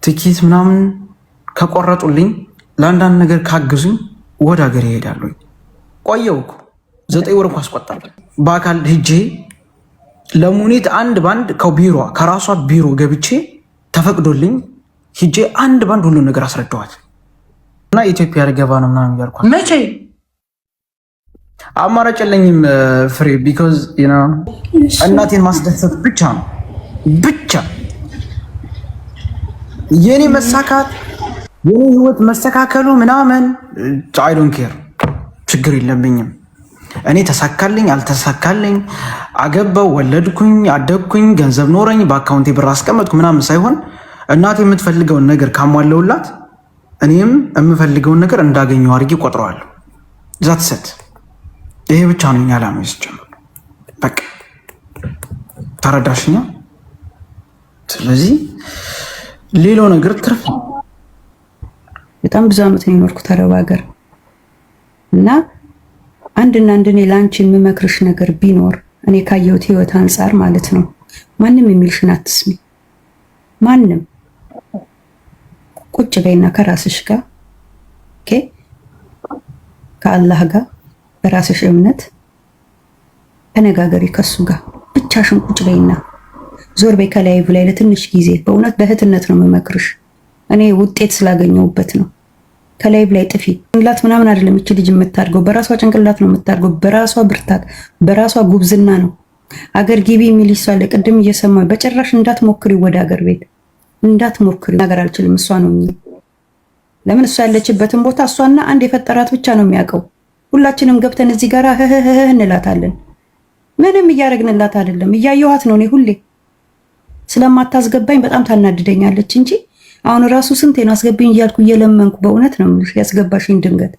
ትኬት ምናምን ከቆረጡልኝ ለአንዳንድ ነገር ካግዙኝ ወደ ሀገር ይሄዳሉ። ቆየው እኮ 9 ወር እንኳን አስቆጣል። በአካል ሂጄ ለሙኒት አንድ ባንድ ከራሷ ቢሮ ገብቼ ተፈቅዶልኝ ሂጄ አንድ ባንድ ሁሉ ነገር አስረዳዋት እና ኢትዮጵያ ልገባ ነው ምናምን እያልኳት መቼ አማራጭ የለኝም ፍሬ ቢኮዝ እናቴን ማስደሰት ብቻ ነው ብቻ የኔ መሳካት የኔ ህይወት መስተካከሉ ምናምን አይ ዶንት ኬር ችግር የለብኝም። እኔ ተሳካልኝ አልተሳካልኝ አገባው ወለድኩኝ አደግኩኝ ገንዘብ ኖረኝ በአካውንቴ ብር አስቀመጥኩ ምናምን ሳይሆን እናቴ የምትፈልገውን ነገር ካሟለውላት እኔም የምፈልገውን ነገር እንዳገኘው አድርጌ ቆጥረዋለሁ። ዛት ሰት ይሄ ብቻ ነው እኛ ዓላማ ይስጨምር በቃ ተረዳሽኛ? ስለዚህ ሌላው ነገር ትርፍ በጣም ብዙ ዓመት ነው የኖርኩት አረብ ሀገር እና አንድና አንድ እኔ ለአንቺ የምመክርሽ ነገር ቢኖር እኔ ካየሁት ህይወት አንጻር ማለት ነው ማንም የሚልሽን አትስሚ። ማንም ቁጭ በይና ከራስሽ ጋር ኦኬ ከአላህ ጋር በራስሽ እምነት ተነጋገሪ ከሱ ጋር ብቻሽን ቁጭ በይና ዞር በይ ከላይቭ ላይ ለትንሽ ጊዜ። በእውነት በእህትነት ነው የምመክርሽ እኔ ውጤት ስላገኘሁበት ነው። ከላይቭ ላይ ጥፊ ጭንቅላት ምናምን አይደለም እቺ ልጅ የምታድገው በራሷ ጭንቅላት ነው የምታድገው በራሷ ብርታት በራሷ ጉብዝና ነው። አገር ግቢ የሚል ይሷል ቅድም እየሰማሁ በጭራሽ እንዳትሞክሪ ወደ አገር ቤት እንዳትሞክሪ ነገር አልችልም። እሷ ነው ለምን እሷ ያለችበትን ቦታ እሷና አንድ የፈጠራት ብቻ ነው የሚያውቀው። ሁላችንም ገብተን እዚህ ጋር እንላታለን። ምንም እያረግንላት አይደለም እያየኋት ነው እኔ ሁሌ ስለማታስገባኝ በጣም ታናድደኛለች እንጂ አሁን ራሱ ስንቴን አስገቢኝ እያልኩ እየለመንኩ በእውነት ነው የምልሽ ያስገባሽኝ ድንገት።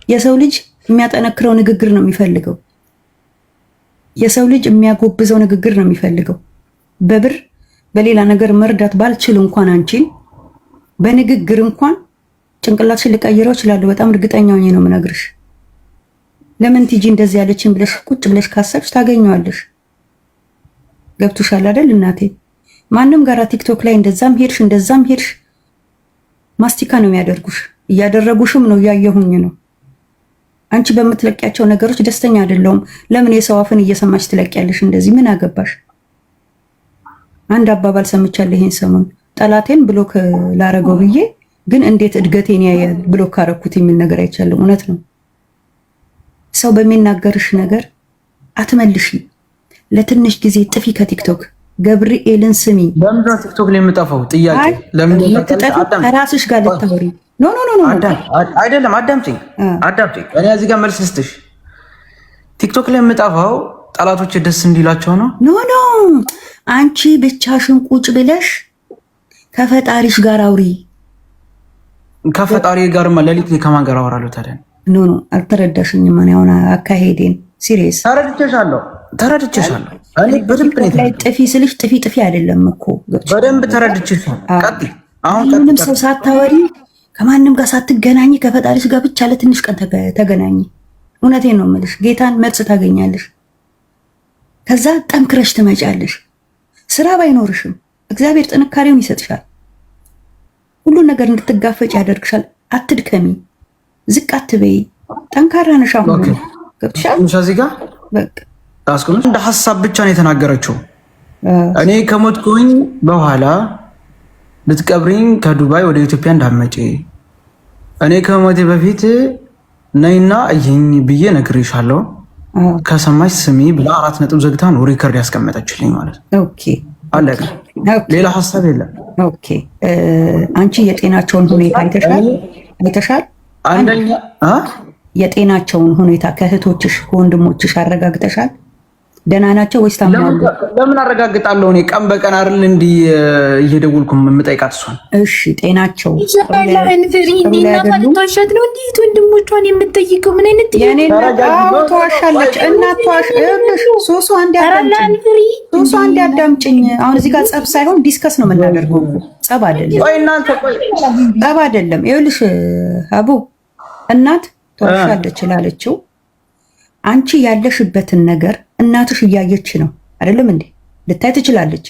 የሰው ልጅ የሚያጠነክረው ንግግር ነው የሚፈልገው። የሰው ልጅ የሚያጎብዘው ንግግር ነው የሚፈልገው። በብር በሌላ ነገር መርዳት ባልችል እንኳን አንቺን በንግግር እንኳን ጭንቅላትሽን ልቀይረው እችላለሁ። በጣም እርግጠኛ ሆኜ ነው የምነግርሽ። ለምን ቲጂ እንደዚህ ያለችን ብለሽ ቁጭ ብለሽ ካሰብሽ ታገኘዋለሽ። ገብቶሻል አይደል እናቴ? ማንም ጋራ ቲክቶክ ላይ እንደዛም ሄድሽ ማስቲካ ነው የሚያደርጉሽ። እያደረጉሽም ነው እያየሁኝ ነው። አንቺ በምትለቂያቸው ነገሮች ደስተኛ አይደለሁም። ለምን የሰው አፍን እየሰማች ትለቂያለሽ? እንደዚህ ምን አገባሽ? አንድ አባባል ሰምቻለሁ ይሄን ሰሞን ጠላቴን ብሎክ ላረገው ብዬ ግን እንዴት እድገቴን ያያል ብሎክ ካረኩት የሚል ነገር አይቻለሁ። እውነት ነው። ሰው በሚናገርሽ ነገር አትመልሺ። ለትንሽ ጊዜ ጥፊ ከቲክቶክ ገብርኤልን ስሚ። ለምን ነው ቲክቶክ ላይ የምጠፋው? ጥያቄ ለምን ነው ራስሽ ጋር ልታወሪ? ኖ አይደለም። አዳምጪኝ። እኔ እዚህ ጋር መልስ ልስጥሽ። ቲክቶክ ላይ የምጠፋው ጠላቶች ደስ እንዲላቸው ነው። ኖ አንቺ ብቻሽን ቁጭ ብለሽ ከፈጣሪሽ ጋር አውሪ። ከፈጣሪ ጋርማ ሌሊት ከማን ጋር አወራለሁ ታዲያ? ኖ አልተረዳሽኝም። እኔ አሁን አካሄዴን ሲሪየስ ተረድቼሻለሁ። እኔ በደንብ ነው ጥፊ ስልሽ ጥፊ አይደለም እኮ በደንብ ተረድቼሻለሁ። ቀጥይ። አሁን ምንም ሰው ሳታወሪ ከማንም ጋር ሳትገናኝ ከፈጣሪሽ ጋር ብቻ ለትንሽ ቀን ተገናኝ። እውነቴን ነው የምልሽ። ጌታን መልስ ታገኛለሽ። ከዛ ጠንክረሽ ትመጫለሽ። ስራ ባይኖርሽም እግዚአብሔር ጥንካሬውን ይሰጥሻል። ሁሉን ነገር እንድትጋፈጭ ያደርግሻል። አትድከሚ፣ ዝቅ አትበይ። ጠንካራ ነሽ። አሁን ገብቶሻል? እዚህ ጋር በቃ ታስቆም እንደ ሐሳብ ብቻ ነው የተናገረችው። እኔ ከሞትኩኝ በኋላ ልትቀብሪኝ ከዱባይ ወደ ኢትዮጵያ እንዳትመጪ፣ እኔ ከሞቴ በፊት ነይና እይኝ ብዬ ነግሬሻለሁ። ከሰማሽ ስሚ ብላ 4 ነጥብ ዘግታ ነው ሪከርድ ያስቀመጠችልኝ ማለት ነው። ኦኬ አለቀ። ሌላ ሐሳብ የለም። ኦኬ አንቺ የጤናቸውን ሁኔታ አይተሻል? አንደኛ የጤናቸውን ሁኔታ ከእህቶችሽ ከወንድሞችሽ አረጋግጠሻል? ደህና ናቸው ወይስ ታማሉ? ለምን አረጋግጣለሁ? እኔ ቀን በቀን አይደል እንዲህ እየደወልኩ የምጠይቃት እሷን። እሺ ጤናቸው ተዋሻት ነው እንዴት ወንድሞቿን የምትጠይቀው? ምን አይነት ተዋሻለች? እናት ተዋሻለች። ሶሶ አንድ አዳምጪኝ። አሁን እዚህ ጋር ጸብ ሳይሆን ዲስከስ ነው የምናደርገው። ጸብ አይደለም። ይኸውልሽ አቡ እናት ተዋሻለች ላለችው አንቺ ያለሽበትን ነገር እናትሽ እያየች ነው አይደለም እንዴ? ልታይ ትችላለች።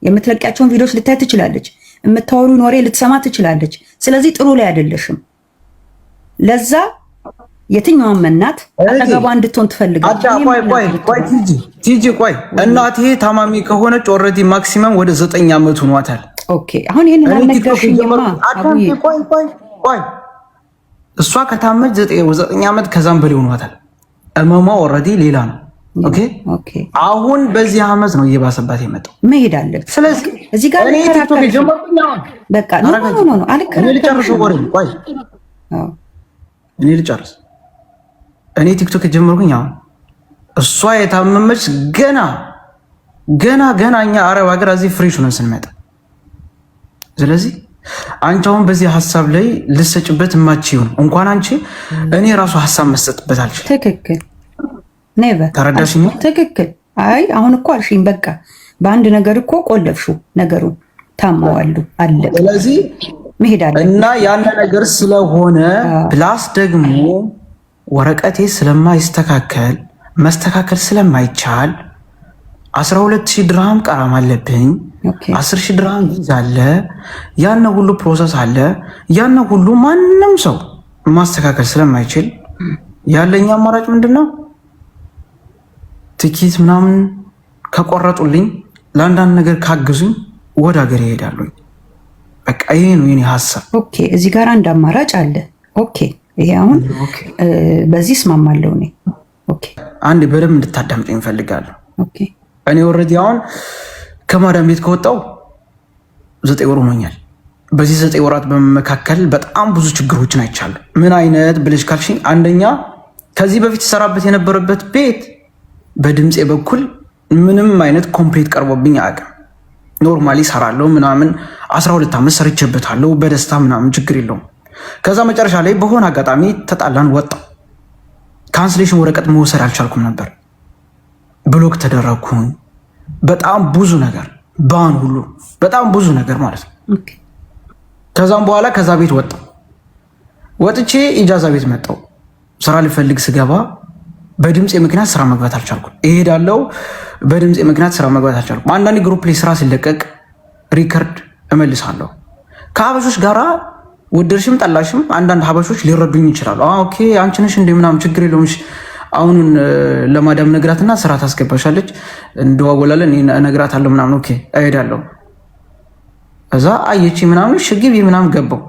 የምትለቂያቸውን ቪዲዮዎች ልታይ ትችላለች። የምታወሩን ወሬ ልትሰማ ትችላለች። ስለዚህ ጥሩ ላይ አይደለሽም። ለዛ የትኛውም እናት አጠገቧ እንድትሆን ትፈልጋለች። ቲጂ ቆይ እናቴ ታማሚ ከሆነች ኦልሬዲ ማክሲመም ወደ 9 ዓመት ሆኗታል። ኦኬ አሁን ይሄንን አልነገርሽኝማ። ቆይ እሷ ከታመች 9 ዓመት ከዛም በላይ ሆኗታል። እመሟ ኦልሬዲ ሌላ ነው። ኦኬ አሁን በዚህ ዓመት ነው እየባሰባት የመጣው። መሄድ አለብን። ስለዚህ እዚህ ጋር እኔ ቲክቶክ ጀመርኩኝ። በቃ ነው እኔ ልጨርስ። እኔ ቲክቶክ ጀመርኩኝ። አሁን እሷ የታመመች ገና እኛ አረብ ሀገር እዚህ ፍሬሽ ሆነን ስንመጣ። ስለዚህ አንቺ አሁን በዚህ ሀሳብ ላይ ልሰጭበት የማትችይውን እንኳን አንቺ እኔ ራሱ ሀሳብ መስጠትበት አልችልም። ትክክል ኔቨር ተረዳሽኝ? ትክክል። አይ አሁን እኮ አልሽኝ። በቃ በአንድ ነገር እኮ ቆለፍሽው ነገሩን። ታማዋሉ አለ። ስለዚህ መሄድ አለ እና ያን ነገር ስለሆነ ፕላስ ደግሞ ወረቀቴ ስለማይስተካከል መስተካከል ስለማይቻል 12000 ድርሃም ቀራም አለብኝ። 10000 ድርሃም ቪዛ አለ። ያን ሁሉ ፕሮሰስ አለ። ያን ሁሉ ማንም ሰው ማስተካከል ስለማይችል ያለኝ አማራጭ ምንድነው? ትኬት ምናምን ከቆረጡልኝ ለአንዳንድ ነገር ካግዙኝ ወደ ሀገር ይሄዳሉ። በቃ ይሄ ነው የኔ ሀሳብ። ኦኬ እዚህ ጋር አንድ አማራጭ አለ። ኦኬ ይሄ አሁን በዚህ እስማማለሁ እኔ። ኦኬ አንድ በደንብ እንድታዳምጠኝ እፈልጋለሁ። ኦኬ እኔ ኦልሬዲ አሁን ከማዳም ቤት ከወጣው 9 ወር ሆኖኛል። በዚህ 9 ወራት በመካከል በጣም ብዙ ችግሮችን አይቻለሁ። ምን አይነት ብለሽ ካልሽኝ፣ አንደኛ ከዚህ በፊት ሰራበት የነበረበት ቤት በድምፄ በኩል ምንም አይነት ኮምፕሌት ቀርቦብኝ አያውቅም። ኖርማሊ ሰራለሁ ምናምን 12 ዓመት ሰርቼበታለሁ በደስታ ምናምን ችግር የለውም። ከዛ መጨረሻ ላይ በሆነ አጋጣሚ ተጣላን፣ ወጣ። ካንስሌሽን ወረቀት መውሰድ አልቻልኩም ነበር። ብሎክ ተደረኩኝ። በጣም ብዙ ነገር ባን ሁሉ በጣም ብዙ ነገር ማለት ነው። ከዛም በኋላ ከዛ ቤት ወጥቼ ኢጃዛ ቤት መጣው። ስራ ልፈልግ ስገባ በድምፅ ምክንያት ስራ መግባት አልቻልኩም። እሄዳለሁ፣ በድምፅ ምክንያት ስራ መግባት አልቻልኩም። አንዳንድ ግሩፕ ላይ ስራ ሲለቀቅ ሪከርድ እመልሳለሁ። ከሀበሾች ጋራ ወደድሽም ጠላሽም አንዳንድ ሀበሾች ሊረዱኝ ይችላሉ። ኦኬ አንቺ ነሽ እንደ ምናምን ችግር የለውም አሁን ለማዳም ነግራትና ስራ ታስገባሻለች፣ እንደዋወላለን፣ እነግራታለሁ ምናምን። ኦኬ እሄዳለሁ። ከዛ አየቺ ምናምን ግቢ ምናምን ገባው።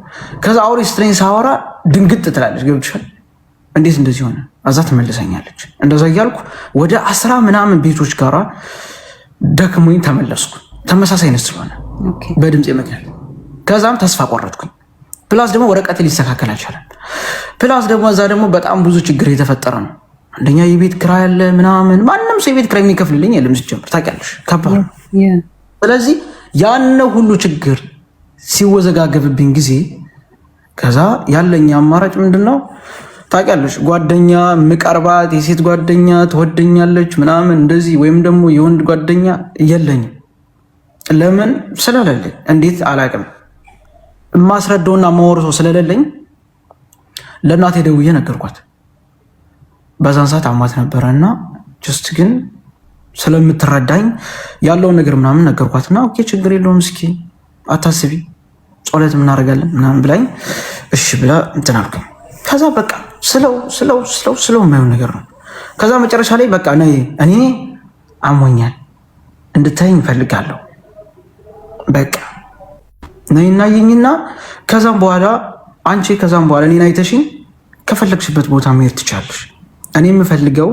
ከዛ አውሪ ስትሬን ሳወራ ድንግጥ ትላለች። ገብቶሻል? እንዴት እንደዚህ ሆነ? አዛ ትመልሰኛለች። እንደዛ እያልኩ ወደ 10 ምናምን ቤቶች ጋራ ደክሞኝ ተመለስኩ። ተመሳሳይ ነው ስለሆነ በድምጽ ምክንያት። ከዛም ተስፋ ቆረጥኩኝ። ፕላስ ደግሞ ወረቀት ሊስተካከል አልቻለም። ፕላስ ደግሞ እዛ ደግሞ በጣም ብዙ ችግር የተፈጠረ ነው። አንደኛ የቤት ኪራይ ያለ ምናምን፣ ማንም ሰው የቤት ኪራይ የሚከፍልልኝ የለም ሲጀምር፣ ታውቂያለሽ፣ ከባድ ነው። ስለዚህ ያን ሁሉ ችግር ሲወዘጋገብብኝ ጊዜ ከዛ ያለኝ አማራጭ ምንድነው ታውቂያለሽ? ጓደኛ ምቀርባት የሴት ጓደኛ ትወደኛለች ምናምን እንደዚህ፣ ወይም ደግሞ የወንድ ጓደኛ የለኝም። ለምን ስለሌለኝ፣ እንዴት አላውቅም። የማስረዳውና ማወርሰው ስለሌለኝ ለእናቴ ደውዬ ነገርኳት። በዛን ሰዓት አማት ነበረና ጀስት ግን ስለምትረዳኝ ያለውን ነገር ምናምን ነገርኳትና ኦኬ ችግር የለውም እስኪ አታስቢ ጸሎት እናደርጋለን ምናምን ብላኝ እሺ ብላ እንትን አልኩኝ። ከዛ በቃ ስለው የማይሆን ነገር ነው። ከዛ መጨረሻ ላይ በቃ እኔ አሞኛል እንድታይኝ እፈልጋለሁ በቃ ነይና ይኝና ከዛም በኋላ እኔን አይተሽኝ ከፈለግሽበት ቦታ መሄድ ትቻለሽ። እኔ የምፈልገው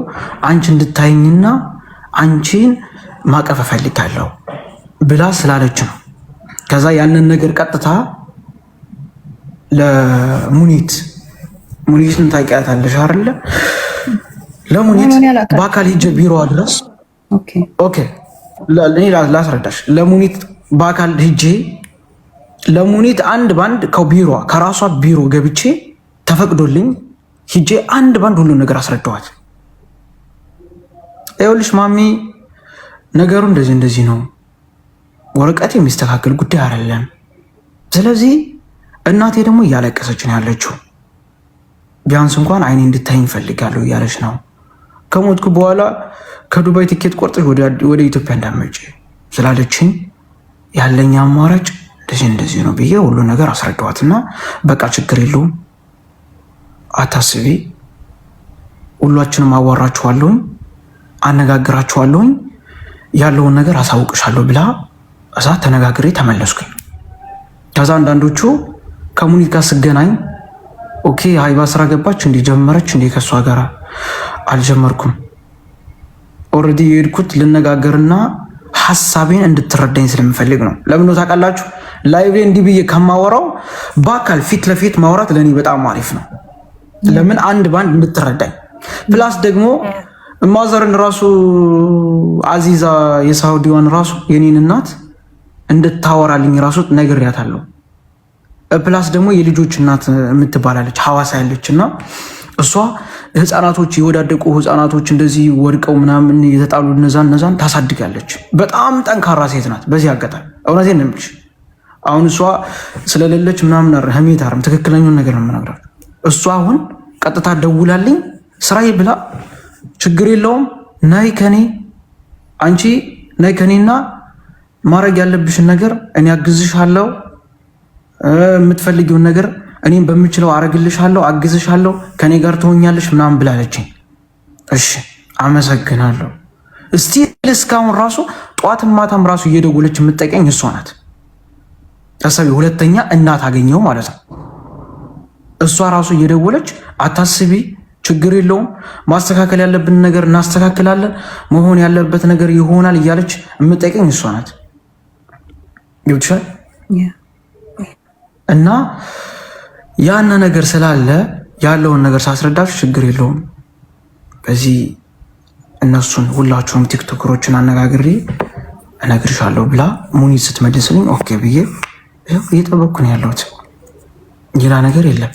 አንቺ እንድታይኝና አንቺን ማቀፍ እፈልጋለሁ ብላ ስላለች ነው። ከዛ ያንን ነገር ቀጥታ ሙኒትን ታውቂያታለሽ አይደለ? ለሙኒት በአካል ሂጅ ቢሮዋ ድረስ ኦኬ እኔ ላስረዳሽ። ለሙኒት በአካል ሂጄ ለሙኒት አንድ ባንድ ከቢሮዋ ከራሷ ቢሮ ገብቼ ተፈቅዶልኝ ሂጄ አንድ ባንድ ሁሉ ነገር አስረዳዋት። ይኸውልሽ ማሚ ነገሩ እንደዚህ ነው፣ ወረቀት የሚስተካከል ጉዳይ አይደለም። ስለዚህ እናቴ ደግሞ እያለቀሰች ነው ያለችው። ቢያንስ እንኳን አይኔ እንድታይኝ እፈልጋለሁ እያለች ነው። ከሞትኩ በኋላ ከዱባይ ትኬት ቆርጠሽ ወደ ኢትዮጵያ እንዳትመጪ ስላለችኝ ያለኝ አማራጭ እንደዚህ ነው ብዬ ሁሉ ነገር አስረዳዋትና በቃ ችግር የለውም አታስቢ፣ ሁላችንም አዋራችኋለሁኝ፣ አነጋግራችኋለሁኝ፣ ያለውን ነገር አሳውቅሻለሁ ብላ እዛ ተነጋግሬ ተመለስኩኝ። ከዛ አንዳንዶቹ ከሙኒት ጋር ስገናኝ ኦኬ ሀይባ ስራ ገባች እንዲጀመረች እንዲ ከሷ ጋር አልጀመርኩም። ኦልሬዲ የሄድኩት ልነጋገርና ሐሳቤን እንድትረዳኝ ስለምፈልግ ነው። ለምን ነው ታውቃላችሁ? ላይቭ እንዲህ ብዬ ከማወራው በአካል ፊት ለፊት ማውራት ለኔ በጣም አሪፍ ነው። ለምን አንድ ባንድ እንድትረዳኝ ፕላስ ደግሞ ማዘርን ራሱ አዚዛ የሳውዲዋን ራሱ የኔን እናት እንድታወራልኝ ራሱ ነግሬያታለሁ። ፕላስ ደግሞ የልጆች እናት የምትባላለች ሐዋሳ ያለችና እሷ ህፃናቶች የወዳደቁ ህፃናቶች እንደዚህ ወድቀው ምናምን የተጣሉ እነዛን ታሳድጋለች። በጣም ጠንካራ ሴት ናት። በዚህ አጋጣሚ እውነቴን ነው የምልሽ። አሁን እሷ ስለሌለች ምናምን ህሜት አርም ትክክለኛውን ነገር ነው የምነግራችሁ። እሷ አሁን ቀጥታ ደውላልኝ ስራዬ ብላ ችግር የለውም ናይ ከኔ አንቺ ናይ ከኔና ማድረግ ያለብሽን ነገር እኔ አግዝሻለሁ፣ የምትፈልጊውን ነገር እኔም በምችለው አረግልሻለሁ፣ አግዝሻለሁ፣ ከኔ ጋር ትሆኛለሽ ምናምን ብላለችኝ። እሺ አመሰግናለሁ። እስቲ እስካሁን ራሱ ጠዋትም ማታም ራሱ እየደወለች የምትጠቀኝ እሷ ናት። ተሰቢ ሁለተኛ እናት አገኘው ማለት ነው። እሷ ራሱ እየደወለች አታስቢ፣ ችግር የለውም፣ ማስተካከል ያለብን ነገር እናስተካክላለን፣ መሆን ያለበት ነገር ይሆናል እያለች የምትጠቀኝ እሷ ናት። ይብቻል እና ያን ነገር ስላለ ያለውን ነገር ሳስረዳችሁ ችግር የለውም። በዚህ እነሱን ሁላችሁም ቲክቶከሮችን አነጋግሬ እነግርሻለሁ ብላ ሙኒት ስትመልስልኝ ኦኬ ብዬ እየጠበቅኩ ነው ያለሁት። ሌላ ነገር የለም።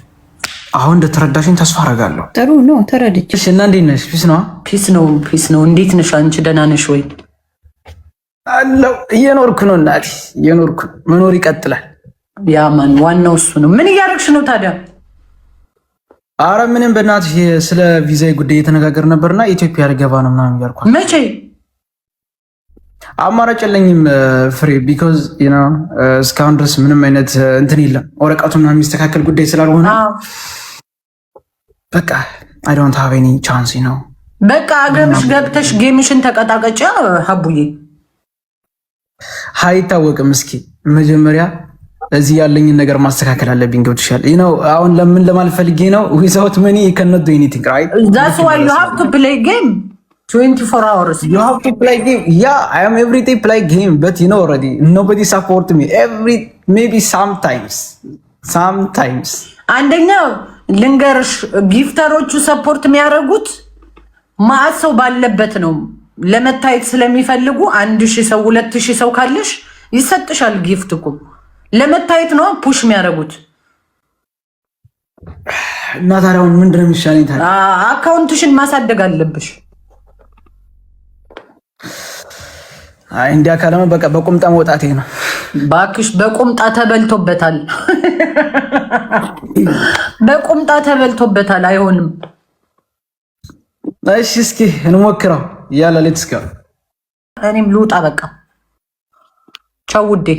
አሁን እንደተረዳሽኝ ተስፋ አደርጋለሁ። ጥሩ ነው ተረድቼ። እሺ እና እንዴት ነሽ? ፒስ ነው ፒስ ነው። እንዴት ነሽ አንቺ? ደህና ነሽ ወይ? አለው እየኖርኩ ነው እናቴ፣ እየኖርኩ መኖር ይቀጥላል። ያ ማን ዋናው እሱ ነው። ምን እያደረግሽ ነው ታዲያ? አረ ምንም በእናትሽ ስለ ቪዛ ጉዳይ የተነጋገር ነበርና ኢትዮጵያ ልገባ ነው ምናምን እያልኩ። መቼ? አማራጭ የለኝም ፍሬ ቢኮዝ ዩ ኖ እስካሁን ድረስ ምንም አይነት እንትን የለም ወረቀቱ ምናምን የሚስተካከል ጉዳይ ስላልሆነ በቃ አይ ዶንት ሃቭ ኤኒ ቻንስ ነው። በቃ አገርሽ ገብተሽ ጌምሽን ተቀጣቀጫ ሀቡዬ። አይታወቅም። እስኪ መጀመሪያ እዚህ ያለኝን ነገር ማስተካከል አለብኝ። ገብቶሻል? you know አሁን ለምን ለማልፈልጌ ነው without money you cannot do anything, right? That's why you have to play game 24 hours. You have to play game. Yeah, I am every day play game, but you know already nobody support me maybe sometimes አንደኛው ልንገርሽ ጊፍተሮቹ ሰፖርት የሚያደርጉት ማአት ሰው ባለበት ነው። ለመታየት ስለሚፈልጉ 1000 ሰው 2000 ሰው ካለሽ ይሰጥሻል ጊፍት እኮ ለመታየት ነው ፑሽ የሚያደርጉት። እና ታዲያ ምንድነው የሚሻለኝ ታዲያ? አካውንትሽን ማሳደግ አለብሽ። አይ እንዲያ ካለማ በቃ በቁምጣ መውጣቴ ነው። ባክሽ በቁምጣ ተበልቶበታል። በቁምጣ ተበልቶበታል። አይሆንም። እሺ እስኪ እንሞክረው። ያላ ሌትስ ጎ። እኔም ልውጣ በቃ ቻው ውዴ።